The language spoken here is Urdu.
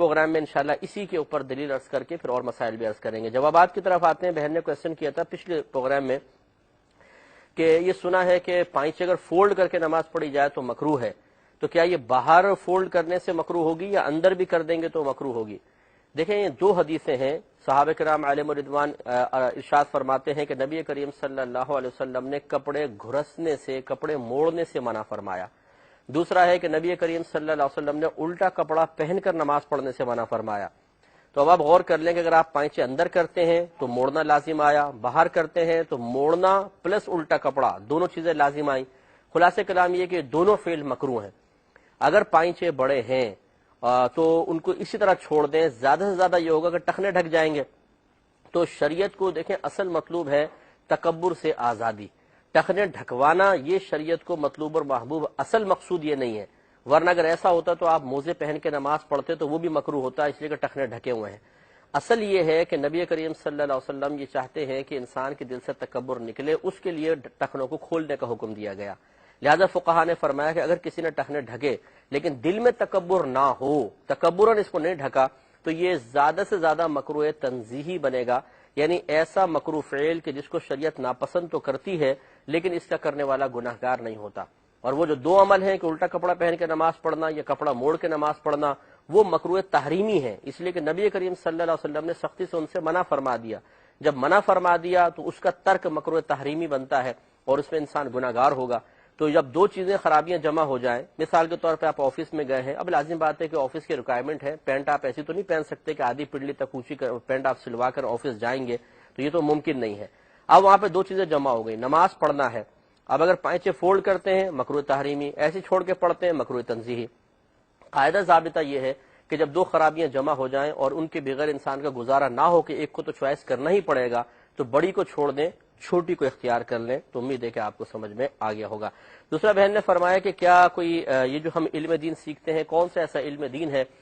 پروگرام میں انشاءاللہ اسی کے اوپر دلیل عرض کر کے پھر اور مسائل بھی عرض کریں گے۔ جوابات کی طرف آتے ہیں۔ بہن نے کوشچن کیا تھا پچھلے پروگرام میں کہ یہ سنا ہے کہ پائچے اگر فولڈ کر کے نماز پڑھی جائے تو مکروہ ہے، تو کیا یہ باہر فولڈ کرنے سے مکروہ ہوگی یا اندر بھی کر دیں گے تو مکروہ ہوگی؟ دیکھیں یہ دو حدیثیں ہیں۔ صحابہ کرام علیہم رضوان ارشاد فرماتے ہیں کہ نبی کریم صلی اللہ علیہ وسلم نے کپڑے گھرسنے سے، کپڑے موڑنے سے منع فرمایا۔ دوسرا ہے کہ نبی کریم صلی اللہ علیہ وسلم نے الٹا کپڑا پہن کر نماز پڑھنے سے منع فرمایا۔ تو اب آپ غور کر لیں کہ اگر آپ پائچے اندر کرتے ہیں تو موڑنا لازم آیا، باہر کرتے ہیں تو موڑنا پلس الٹا کپڑا دونوں چیزیں لازم آئیں۔ خلاصہ کلام یہ کہ دونوں فعل مکروہ ہیں۔ اگر پائچے بڑے ہیں تو ان کو اسی طرح چھوڑ دیں، زیادہ سے زیادہ یہ ہوگا کہ ٹخنے ڈھک جائیں گے۔ تو شریعت کو دیکھیں اصل مطلوب ہے تکبر سے آزادی، ٹخنے ڈھکوانا یہ شریعت کو مطلوب اور محبوب، اصل مقصود یہ نہیں ہے۔ ورنہ اگر ایسا ہوتا تو آپ موزے پہن کے نماز پڑھتے تو وہ بھی مکروہ ہوتا، اس لیے کہ ٹخنے ڈھکے ہوئے ہیں۔ اصل یہ ہے کہ نبی کریم صلی اللہ علیہ وسلم یہ چاہتے ہیں کہ انسان کے دل سے تکبر نکلے، اس کے لیے ٹخنوں کو کھولنے کا حکم دیا گیا۔ لہذا فقہا نے فرمایا کہ اگر کسی نے ٹخنے ڈھکے لیکن دل میں تکبر نہ ہو، تکبرن اس کو نہیں ڈھکا، تو یہ زیادہ سے زیادہ مکروہ تنزیہی بنے گا، یعنی ایسا مکروہ فعل کہ جس کو شریعت ناپسند تو کرتی ہے لیکن اس کا کرنے والا گناہگار نہیں ہوتا۔ اور وہ جو دو عمل ہیں کہ الٹا کپڑا پہن کے نماز پڑھنا یا کپڑا موڑ کے نماز پڑھنا، وہ مکروہ تحریمی ہے، اس لیے کہ نبی کریم صلی اللہ علیہ وسلم نے سختی سے ان سے منع فرما دیا۔ جب منع فرما دیا تو اس کا ترک مکروہ تحریمی بنتا ہے اور اس میں انسان گناہگار ہوگا۔ تو جب دو چیزیں خرابیاں جمع ہو جائیں، مثال کے طور پہ آپ آفس میں گئے ہیں، اب لازم بات ہے کہ آفس کی ریکوائرمنٹ ہے، پینٹ آپ ایسی تو نہیں پہن سکتے کہ آدھی پنڈلی تک اونچی پینٹ آپ سلوا کر آفس جائیں گے، تو یہ تو ممکن نہیں ہے۔ اب وہاں پہ دو چیزیں جمع ہو گئی، نماز پڑھنا ہے، اب اگر پائچے فولڈ کرتے ہیں مکروہ تحریمی، ایسے چھوڑ کے پڑھتے ہیں مکروہ تنزیہی۔ قاعدہ ضابطہ یہ ہے کہ جب دو خرابیاں جمع ہو جائیں اور ان کے بغیر انسان کا گزارا نہ ہو کہ ایک کو تو چوائس کرنا ہی پڑے گا، تو بڑی کو چھوڑ دیں، چھوٹی کو اختیار کر لیں، تو امید ہے کہ آپ کو سمجھ میں آ گیا ہوگا۔ دوسرا بہن نے فرمایا کہ کیا کوئی یہ جو ہم علم دین سیکھتے ہیں کون سا ایسا علم دین ہے